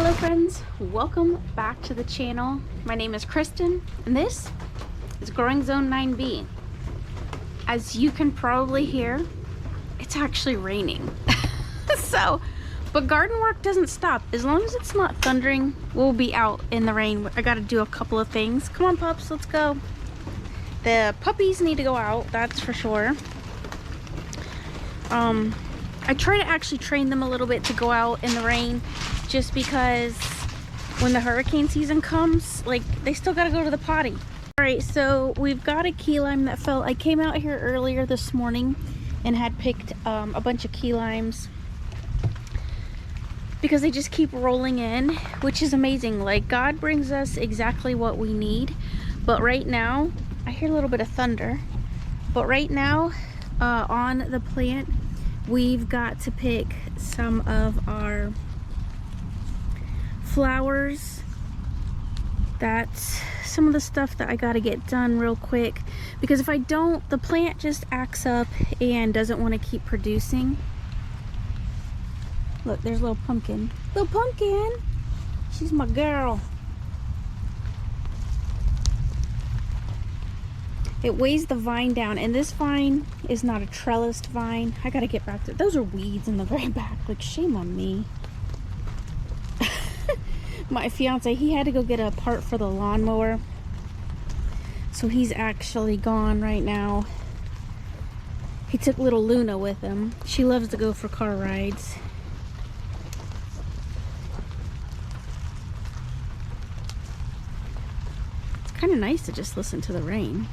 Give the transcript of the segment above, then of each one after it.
Hello friends, welcome back to the channel. My name is Kristen and this is Growing Zone 9B. As you can probably hear, it's actually raining. But garden work doesn't stop. As long as it's not thundering, we'll be out in the rain. I gotta do a couple of things. Come on pups, let's go. The puppies need to go out, that's for sure. I try to actually train them a little bit to go out in the rain, just because when the hurricane season comes, like, they still gotta go to the potty. All right, so we've got a key lime that fell. I came out here earlier this morning and had picked a bunch of key limes because they just keep rolling in, which is amazing. Like, God brings us exactly what we need. But right now, I hear a little bit of thunder, but right now on the plant, we've got to pick some of our flowers. That's some of the stuff that I got to get done real quick, because if I don't, the plant just acts up and doesn't want to keep producing. Look, there's little pumpkin. Little pumpkin! She's my girl. It weighs the vine down, and this vine is not a trellised vine. I gotta get back to those are weeds in the very back. Like, shame on me. My fiance, he had to go get a part for the lawnmower, so he's actually gone right now. He took little Luna with him. She loves to go for car rides. It's kind of nice to just listen to the rain.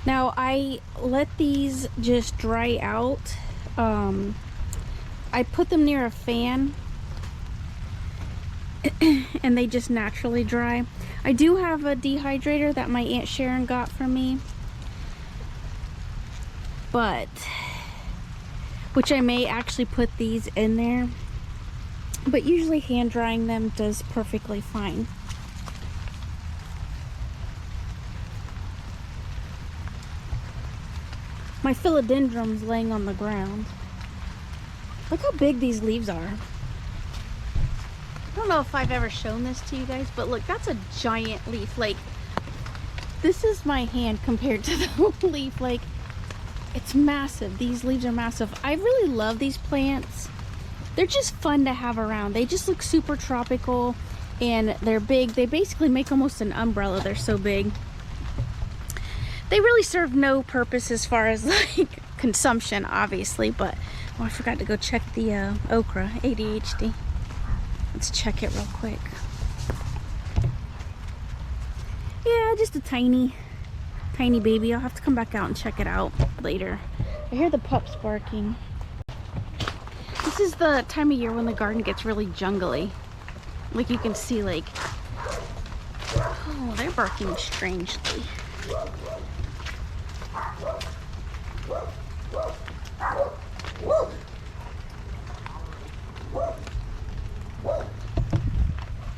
Now, I let these just dry out. I put them near a fan and they just naturally dry. I do have a dehydrator that my Aunt Sharon got for me, which I may actually put these in there, but usually hand drying them does perfectly fine. My philodendron's laying on the ground. Look how big these leaves are. I don't know if I've ever shown this to you guys, but look, that's a giant leaf. Like, this is my hand compared to the leaf. Like, it's massive. These leaves are massive. I really love these plants. They're just fun to have around. They just look super tropical and they're big. They basically make almost an umbrella. They're so big. They really serve no purpose as far as like consumption, obviously, but oh, I forgot to go check the okra, ADHD. Let's check it real quick. Yeah, just a tiny baby. I'll have to come back out and check it out later. I hear the pups barking. This is the time of year when the garden gets really jungly. Like, you can see, like, oh, they're barking strangely.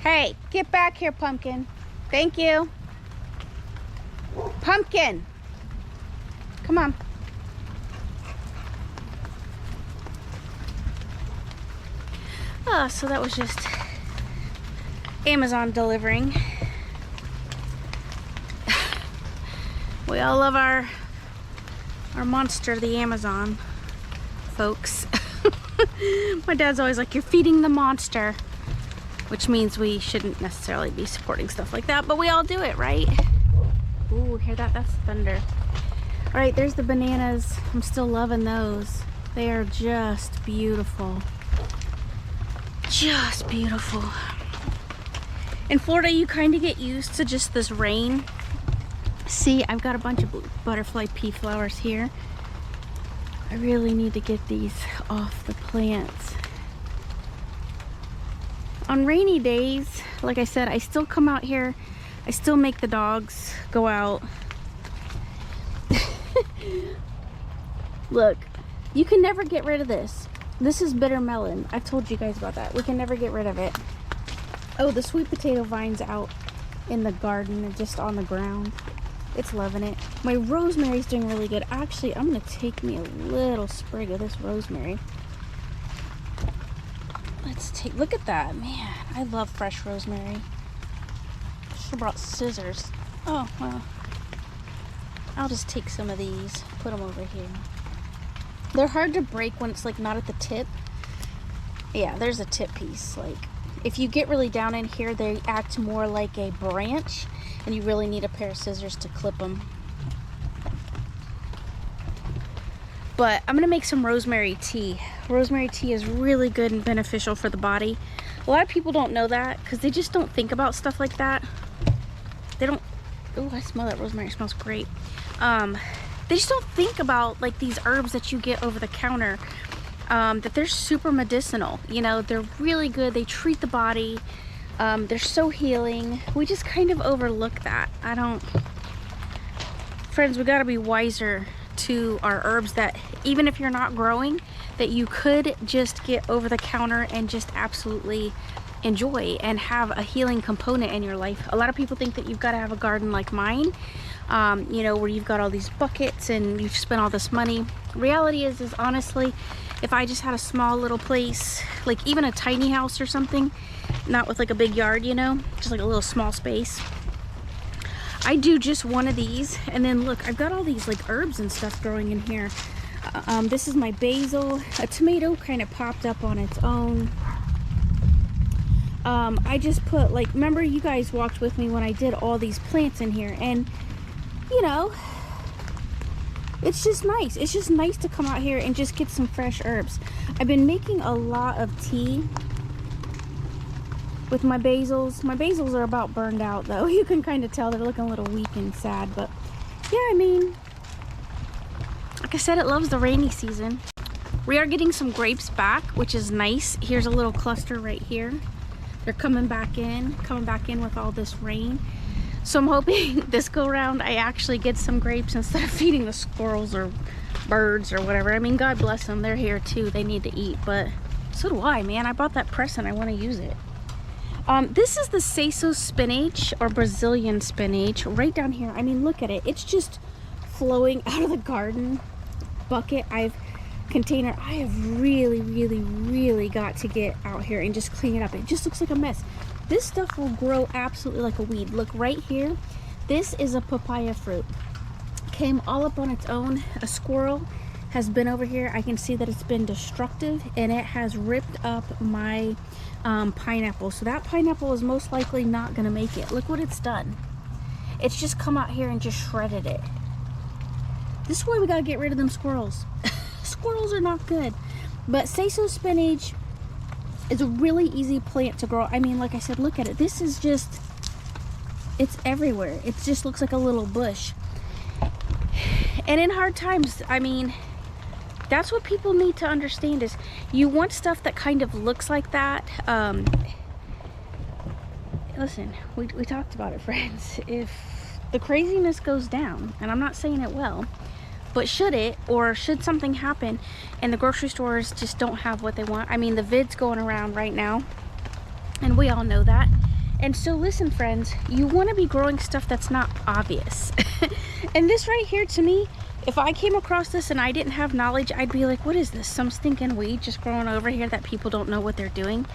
Hey, get back here, Pumpkin. Thank you. Pumpkin! Come on. Oh, so that was just Amazon delivering. We all love our monster, the Amazon, folks. My dad's always like, you're feeding the monster, which means we shouldn't necessarily be supporting stuff like that, but we all do it, right? Ooh, hear that? That's thunder. All right, there's the bananas. I'm still loving those. They are just beautiful. Just beautiful. In Florida, you kind of get used to just this rain. See, I've got a bunch of butterfly pea flowers here. I really need to get these off the plants. On rainy days, like I said, I still come out here. I still make the dogs go out. Look, you can never get rid of this. This is bitter melon. I've told you guys about that. We can never get rid of it. Oh, the sweet potato vine's out in the garden and just on the ground. It's loving it. My rosemary's doing really good. Actually, I'm gonna take me a little sprig of this rosemary. let's take, look at that. Man, I love fresh rosemary. Should have brought scissors. Oh, well. I'll just take some of these, put them over here. They're hard to break when it's like not at the tip. Yeah, there's a tip piece. Like, if you get really down in here, they act more like a branch, and you really need a pair of scissors to clip them. But I'm gonna make some rosemary tea. Rosemary tea is really good and beneficial for the body. A lot of people don't know that because they just don't think about stuff like that. They don't, oh, I smell that rosemary, it smells great. They just don't think about like these herbs that you get over the counter, that they're super medicinal. You know, they're really good, they treat the body, they're so healing. We just kind of overlook that. Friends, we gotta be wiser to our herbs that even if you're not growing, that you could just get over the counter and just absolutely enjoy and have a healing component in your life. A lot of people think that you've got to have a garden like mine, you know, where you've got all these buckets and you've spent all this money. Reality is honestly, if I just had a small little place, like even a tiny house or something, not with like a big yard, you know, just like a little small space, I do just one of these. And then look, I've got all these like herbs and stuff growing in here. This is my basil. A tomato kind of popped up on its own. I just put, like, remember you guys walked with me when I did all these plants in here, and you know, it's just nice. It's just nice to come out here and just get some fresh herbs. I've been making a lot of tea with my basils. My basils are about burned out though. You can kind of tell they're looking a little weak and sad, but yeah, I mean, like I said, it loves the rainy season. We are getting some grapes back, which is nice. Here's a little cluster right here. They're coming back in with all this rain. So I'm hoping this go round I actually get some grapes instead of feeding the squirrels or birds or whatever. I mean, God bless them, they're here too, they need to eat, but so do I, man. I bought that press and I want to use it. This is the Seiso spinach or Brazilian spinach right down here. I mean, look at it. It's just flowing out of the garden bucket. Container. I have really got to get out here and just clean it up. It just looks like a mess. This stuff will grow absolutely like a weed. Look right here. This is a papaya fruit. Came all up on its own. A squirrel has been over here. I can see that it's been destructive and it has ripped up my pineapple. So that pineapple is most likely not gonna make it. Look what it's done. It's just come out here and just shredded it. This is why we gotta get rid of them squirrels. Squirrels are not good. But Seiso spinach is a really easy plant to grow. I mean, like I said, look at it. This is just, it's everywhere. It just looks like a little bush. And in hard times, I mean, that's what people need to understand is you want stuff that kind of looks like that. Listen, we talked about it, friends. If the craziness goes down, and I'm not saying it will, but should it, or should something happen and the grocery stores just don't have what they want, I mean, the vid's going around right now and we all know that. And so listen, friends, you want to be growing stuff that's not obvious. And this right here, to me, if I came across this and I didn't have knowledge, I'd be like, what is this, some stinking weed just growing over here that people don't know what they're doing?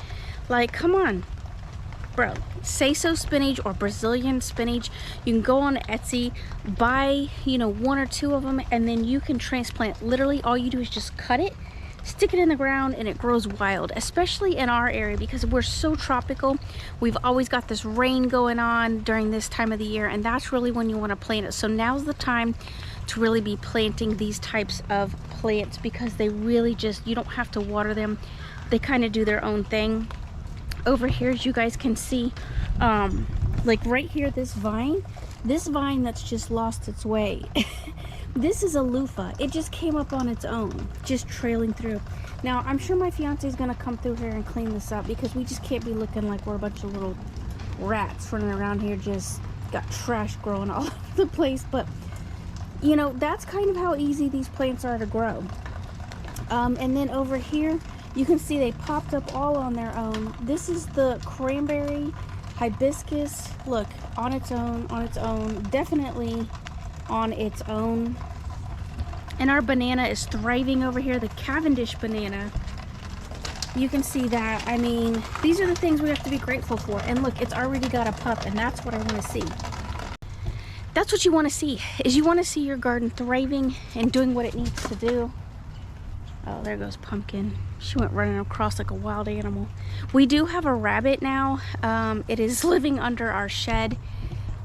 Like, come on, bro. Seiso spinach or Brazilian spinach, you can go on Etsy, buy, you know, 1 or 2 of them, and then you can transplant. Literally all you do is just cut it, stick it in the ground, and it grows wild, especially in our area because we're so tropical. We've always got this rain going on during this time of the year, and that's really when you want to plant it. So now's the time to really be planting these types of plants because they really just, you don't have to water them. They kind of do their own thing. Over here, as you guys can see, like right here, this vine that's just lost its way. This is a loofah. It just came up on its own, just trailing through. Now, I'm sure my fiance is gonna come through here and clean this up because we just can't be looking like we're a bunch of little rats running around here, just got trash growing all over the place. But you know, that's kind of how easy these plants are to grow. And then over here, you can see they popped up all on their own. This is the cranberry hibiscus. Look, on its own, definitely on its own. And our banana is thriving over here, the Cavendish banana. You can see that. I mean, these are the things we have to be grateful for. And look, it's already got a pup, and that's what I want to see. That's what you want to see, is you want to see your garden thriving and doing what it needs to do. Oh, there goes Pumpkin. She went running across like a wild animal. We do have a rabbit now. It is living under our shed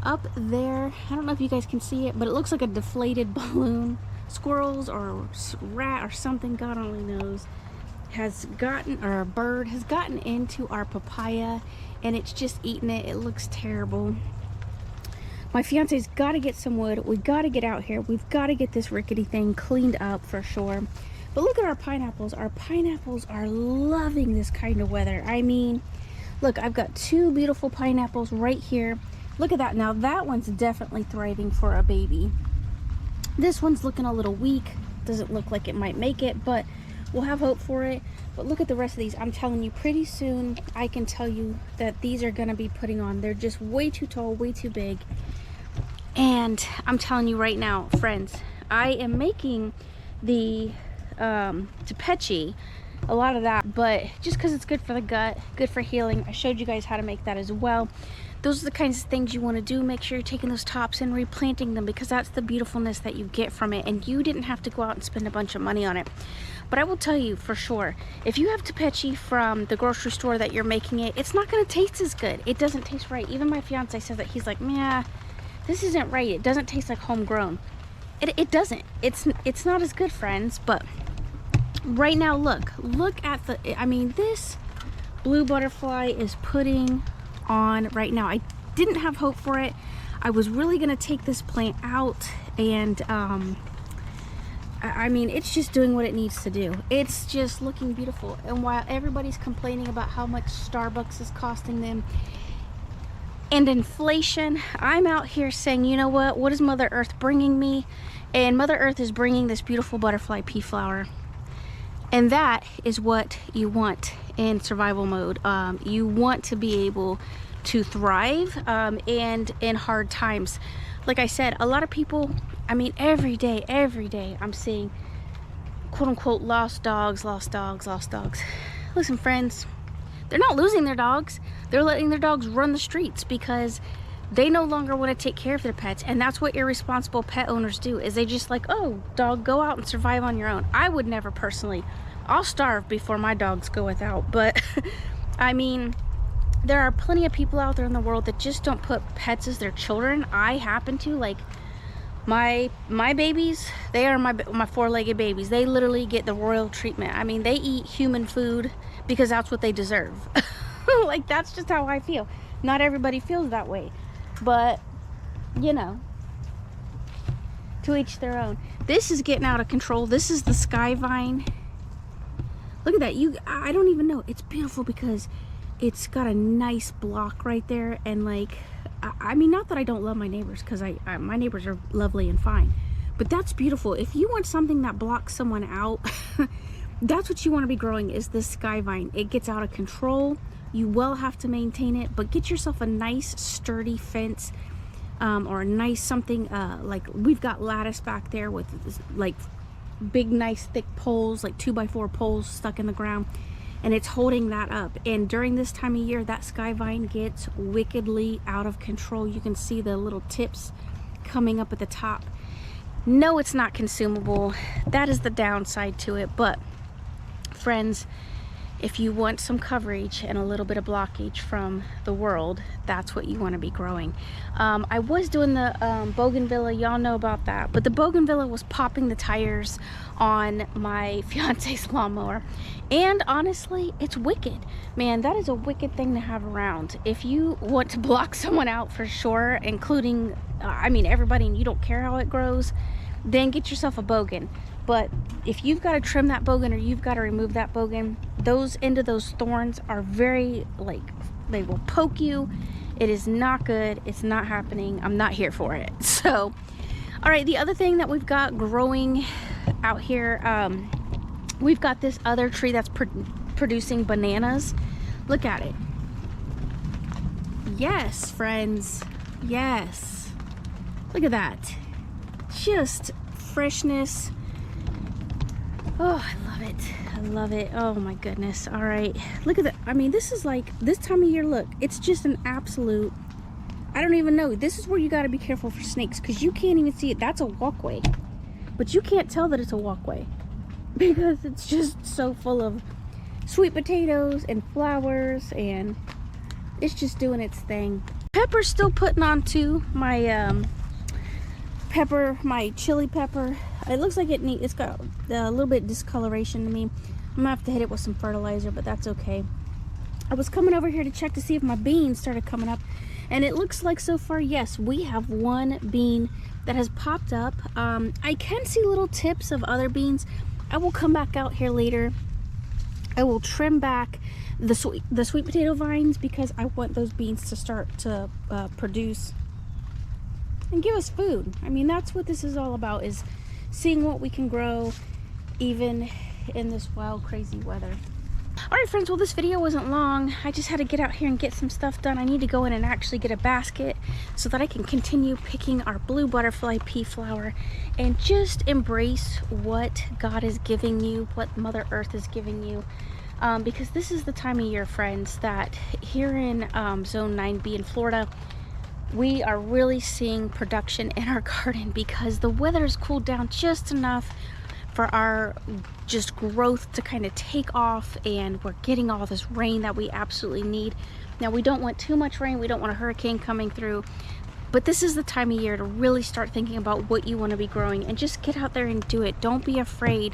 up there. I don't know if you guys can see it, but it looks like a deflated balloon. Squirrels or rat or something, God only knows, has gotten, or a bird has gotten into our papaya, and it's just eating it. It looks terrible. My fiance's got to get some wood. We got to get out here. We've got to get this rickety thing cleaned up for sure. But look at our pineapples. Our pineapples are loving this kind of weather. I mean, look, I've got 2 beautiful pineapples right here. Look at that. Now that one's definitely thriving for a baby. This one's looking a little weak. Doesn't look like it might make it, but we'll have hope for it. But look at the rest of these. I'm telling you, pretty soon I can tell you that these are going to be putting on. They're just way too tall, way too big. And I'm telling you right now, friends, I am making the Tepechi, a lot of that, but just because it's good for the gut, good for healing. I showed you guys how to make that as well. Those are the kinds of things you want to do. Make sure you're taking those tops and replanting them, because that's the beautifulness that you get from it, and you didn't have to go out and spend a bunch of money on it. But I will tell you for sure, if you have Tepechi from the grocery store that you're making it, it's not going to taste as good. It doesn't taste right. Even my fiance says that. He's like, "Meh, this isn't right. It doesn't taste like homegrown." It doesn't. It's not as good, friends. But right now, look at the, I mean, this blue butterfly is putting on right now. I didn't have hope for it. I was really gonna take this plant out, and I mean, it's just doing what it needs to do. It's just looking beautiful. And while everybody's complaining about how much Starbucks is costing them and inflation, I'm out here saying, you know what is Mother Earth bringing me? And Mother Earth is bringing this beautiful butterfly pea flower. And that is what you want in survival mode. You want to be able to thrive, and in hard times. Like I said, a lot of people, I mean, every day I'm seeing quote unquote lost dogs. Listen, friends, they're not losing their dogs. They're letting their dogs run the streets because they no longer want to take care of their pets. And that's what irresponsible pet owners do, is they just like, oh, dog, go out and survive on your own. I would never personally. I'll starve before my dogs go without. But I mean, there are plenty of people out there in the world that just don't put pets as their children. I happen to. Like my babies, they are my four-legged babies. They literally get the royal treatment. I mean, they eat human food because that's what they deserve. Like, that's just how I feel. Not everybody feels that way, but you know, to each their own. This is getting out of control. This is the sky vine. Look at that. I don't even know. It's beautiful because it's got a nice block right there. And like, I mean, not that I don't love my neighbors, because my neighbors are lovely and fine, but that's beautiful. If you want something that blocks someone out, that's what you want to be growing, is this sky vine. It gets out of control. You will have to maintain it, but get yourself a nice sturdy fence, or a nice something, like we've got lattice back there with like big nice thick poles, like 2x4 poles stuck in the ground, and it's holding that up. And during this time of year, that sky vine gets wickedly out of control. You can see the little tips coming up at the top. No, it's not consumable. That is the downside to it. But friends, if you want some coverage and a little bit of blockage from the world, that's what you want to be growing. I was doing the bougainvillea, y'all know about that, but the bougainvillea was popping the tires on my fiance's lawnmower, and honestly, it's wicked. Man, that is a wicked thing to have around. If you want to block someone out for sure, including, I mean, everybody, and you don't care how it grows, then get yourself a bogan. But if you've got to trim that bogan, or you've got to remove that bogan, those end of those thorns are very, like, they will poke you. It is not good. It's not happening. I'm not here for it. So, all right, the other thing that we've got growing out here, we've got this other tree that's producing bananas. Look at it. Yes, friends. Yes. Look at that. Just freshness. Oh, I love it. I love it. Oh my goodness. All right. Look at that. I mean, this is like, this time of year, look, it's just an absolute, I don't even know. This is where you got to be careful for snakes because you can't even see it. That's a walkway. But you can't tell that it's a walkway because it's just so full of sweet potatoes and flowers, and it's just doing its thing. Pepper's still putting on too. My pepper, my chili pepper. It looks like it's got a little bit of discoloration to me. I'm gonna have to hit it with some fertilizer, but that's okay. I was coming over here to check to see if my beans started coming up, and it looks like so far, yes, we have one bean that has popped up. I can see little tips of other beans. I will come back out here later. I will trim back the sweet potato vines because I want those beans to start to produce and give us food. I mean, that's what this is all about, is seeing what we can grow even in this wild, crazy weather. All right, friends, well, this video wasn't long. I just had to get out here and get some stuff done. I need to go in and actually get a basket so that I can continue picking our blue butterfly pea flower and just embrace what God is giving you, what Mother Earth is giving you. Because this is the time of year, friends, that here in Zone 9B in Florida, we are really seeing production in our garden because the weather has cooled down just enough for our just growth to kind of take off, and we're getting all this rain that we absolutely need. Now, we don't want too much rain. We don't want a hurricane coming through, but this is the time of year to really start thinking about what you want to be growing and just get out there and do it. Don't be afraid,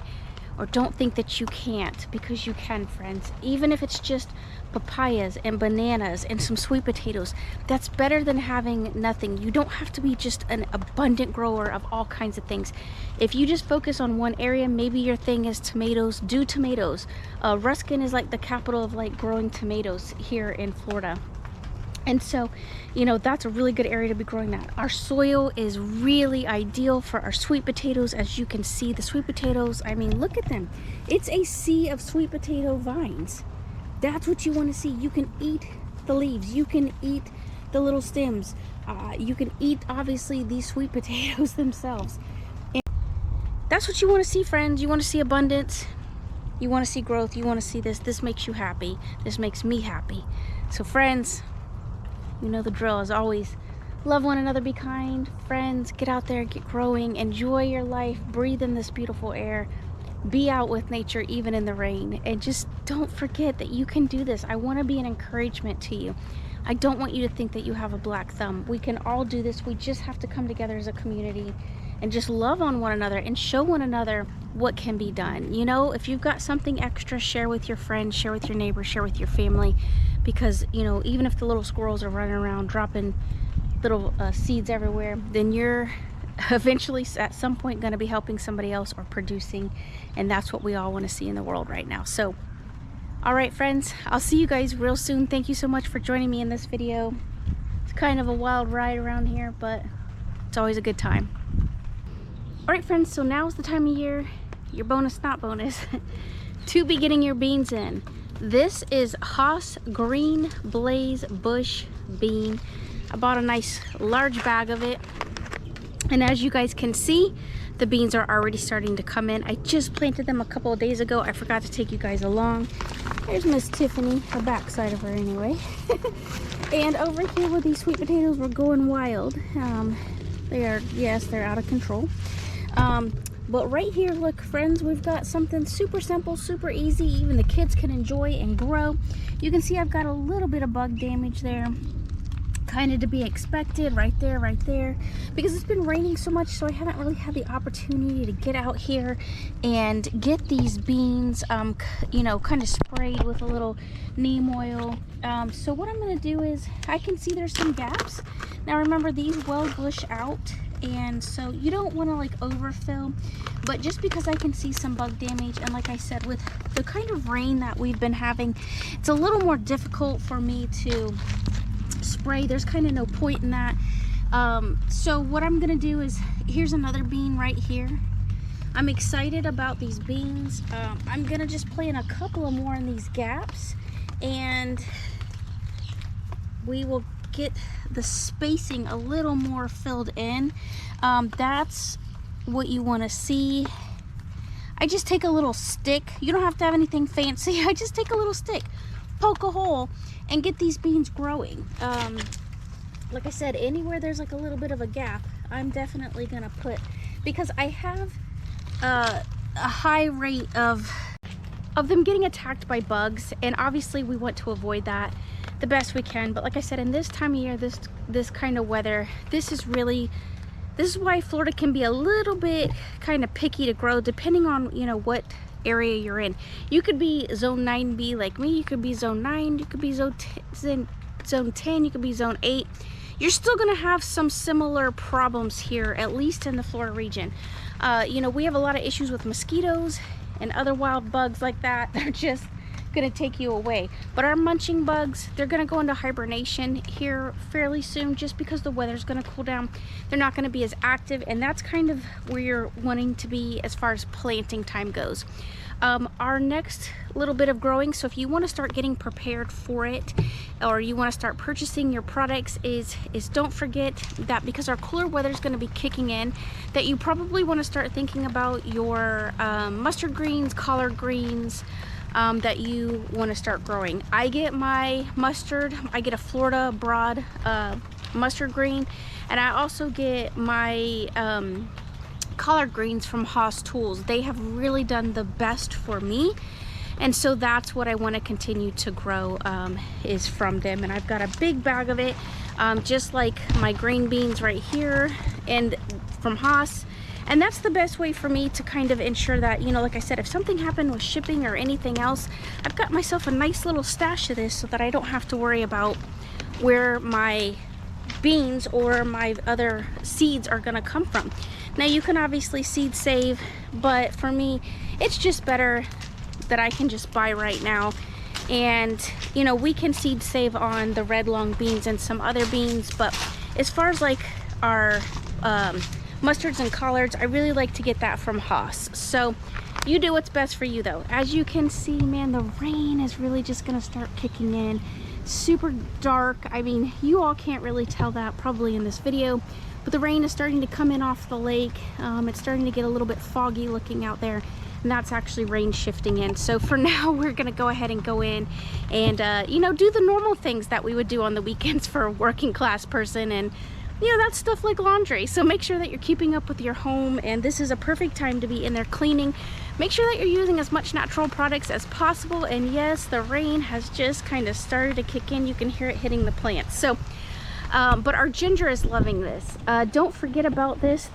or don't think that you can't, because you can, friends. Even if it's just papayas and bananas and some sweet potatoes, that's better than having nothing. You don't have to be just an abundant grower of all kinds of things. If you just focus on one area, maybe your thing is tomatoes, do tomatoes. Ruskin is like the capital of like growing tomatoes here in Florida. And so, you know, that's a really good area to be growing that. Our soil is really ideal for our sweet potatoes. As you can see, the sweet potatoes, I mean, look at them. It's a sea of sweet potato vines. That's what you want to see. You can eat the leaves. You can eat the little stems. You can eat, obviously, these sweet potatoes themselves. And that's what you want to see, friends. You want to see abundance. You want to see growth. You want to see this. This makes you happy. This makes me happy. So, friends, you know the drill. As always, love one another, be kind. Friends, get out there, get growing, enjoy your life, breathe in this beautiful air, be out with nature even in the rain, and just don't forget that you can do this. I want to be an encouragement to you. I don't want you to think that you have a black thumb. We can all do this. We just have to come together as a community and just love on one another and show one another what can be done. You know, if you've got something extra, share with your friends, share with your neighbors, share with your family, because, you know, even if the little squirrels are running around dropping little seeds everywhere, then you're eventually at some point going to be helping somebody else or producing, and that's what we all want to see in the world right now. So, all right, friends, I'll see you guys real soon. Thank you so much for joining me in this video. It's kind of a wild ride around here, but it's always a good time. All right, friends, so now's the time of year, your bonus, not bonus, to be getting your beans in. This is Hass Green Blaze Bush bean. I bought a nice large bag of it, and as you guys can see, the beans are already starting to come in. I just planted them a couple of days ago. I forgot to take you guys along. There's Miss Tiffany, the backside of her anyway. And over here with these sweet potatoes, we're going wild. They are, yes, they're out of control. But right here, look, friends, we've got something super simple, super easy, even the kids can enjoy and grow. You can see I've got a little bit of bug damage there, kind of to be expected, right there, because it's been raining so much, so I haven't really had the opportunity to get out here and get these beans, you know, kind of sprayed with a little neem oil. So what I'm going to do is, I can see there's some gaps. Now remember, these will bush out, and so you don't want to like overfill, but just because I can see some bug damage, and like I said, with the kind of rain that we've been having, it's a little more difficult for me to spray. There's kind of no point in that. So what I'm gonna do is, here's another bean right here. I'm excited about these beans. I'm gonna just plant a couple of more in these gaps, and we will get the spacing a little more filled in. That's what you want to see. I just take a little stick. You don't have to have anything fancy. I just take a little stick, poke a hole, and get these beans growing. Like I said, anywhere there's like a little bit of a gap, I'm definitely gonna put, because I have a high rate of them getting attacked by bugs, and obviously we want to avoid that the best we can. But like I said, in this time of year, this kind of weather, this is why Florida can be a little bit kind of picky to grow, depending on, you know, what area you're in. You could be zone 9B like me, you could be zone 9, you could be zone 10, you could be zone 8. You're still gonna have some similar problems here, at least in the Florida region. You know, we have a lot of issues with mosquitoes and other wild bugs like that. They're just gonna take you away. But our munching bugs, they're gonna go into hibernation here fairly soon, just because the weather's gonna cool down. They're not gonna be as active, and that's kind of where you're wanting to be as far as planting time goes. Our next little bit of growing, so if you want to start getting prepared for it, or you want to start purchasing your products, is don't forget that because our cooler weather is going to be kicking in, that you probably want to start thinking about your mustard greens, collard greens, that you want to start growing. I get my mustard, I get a Florida broad mustard green, and I also get my collard greens from Haas Tools. They have really done the best for me, and so that's what I want to continue to grow, is from them. And I've got a big bag of it, just like my green beans right here, and from Haas. And that's the best way for me to kind of ensure that, you know, like I said, if something happened with shipping or anything else, I've got myself a nice little stash of this, so that I don't have to worry about where my beans or my other seeds are going to come from. Now, you can obviously seed save, but for me, it's just better that I can just buy right now. And, you know, we can seed save on the red long beans and some other beans, but as far as like our mustards and collards, I really like to get that from Haas. So you do what's best for you, though. As you can see, man, the rain is really just gonna start kicking in. Super dark. I mean, you all can't really tell that probably in this video, but the rain is starting to come in off the lake. It's starting to get a little bit foggy looking out there, and that's actually rain shifting in. So for now, we're gonna go ahead and go in and you know, do the normal things that we would do on the weekends for a working class person, and you know, that's stuff like laundry. So make sure that you're keeping up with your home, and this is a perfect time to be in there cleaning. Make sure that you're using as much natural products as possible. And yes, the rain has just kind of started to kick in. You can hear it hitting the plants. So but our ginger is loving this. Don't forget about this.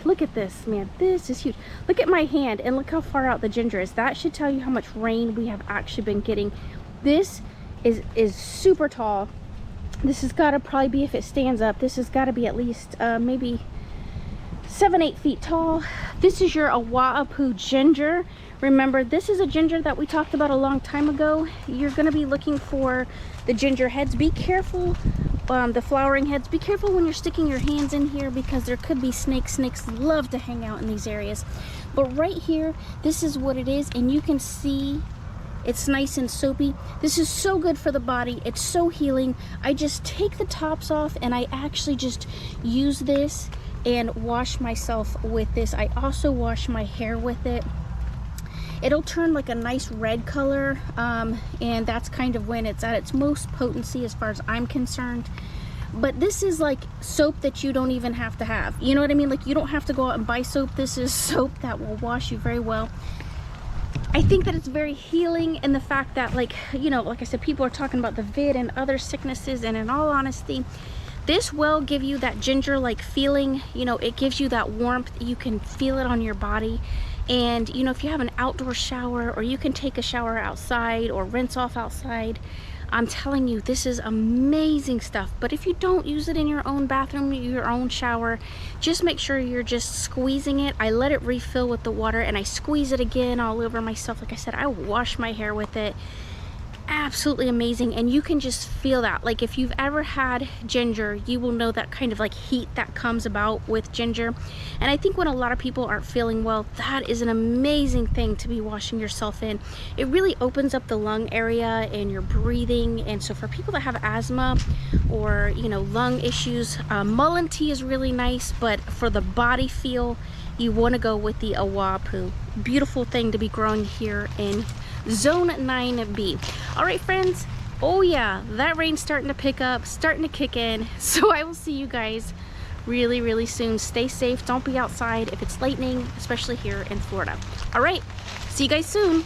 Look at this, man. This is huge. Look at my hand, and look how far out the ginger is. That should tell you how much rain we have actually been getting. This is super tall. This has got to probably be, if it stands up, this has got to be at least maybe 7-8 feet tall. This is your Oahu ginger. Remember, this is a ginger that we talked about a long time ago. You're going to be looking for the ginger heads. Be careful, the flowering heads. Be careful when you're sticking your hands in here, because there could be snakes. Snakes love to hang out in these areas. But right here, this is what it is, and you can see it's nice and soapy. This is so good for the body. It's so healing. I just take the tops off, and I actually just use this and wash myself with this. I also wash my hair with it. It'll turn like a nice red color, and that's kind of when it's at its most potency as far as I'm concerned. But this is like soap that you don't even have to have. You know what I mean? Like, you don't have to go out and buy soap. This is soap that will wash you very well. I think that it's very healing in the fact that, like, you know, like I said, people are talking about the vid and other sicknesses, and in all honesty, this will give you that ginger-like feeling. You know, it gives you that warmth. You can feel it on your body. And, you know, if you have an outdoor shower, or you can take a shower outside or rinse off outside, I'm telling you, this is amazing stuff. But if you don't use it in your own bathroom, your own shower, just make sure you're just squeezing it. I let it refill with the water, and I squeeze it again all over myself. Like I said, I wash my hair with it. absolutely amazing, and you can just feel that. Like if you've ever had ginger, you will know that kind of like heat that comes about with ginger. And I think when a lot of people aren't feeling well, that is an amazing thing to be washing yourself in. It really opens up the lung area and your breathing. And so for people that have asthma or, you know, lung issues, mullein tea is really nice, but for the body feel, you want to go with the Oahu. Beautiful thing to be growing here in Zone 9B. All right, friends. Oh yeah, that rain's starting to pick up, starting to kick in. So I will see you guys really, really soon. Stay safe. Don't be outside if it's lightning, especially here in Florida. All right, see you guys soon.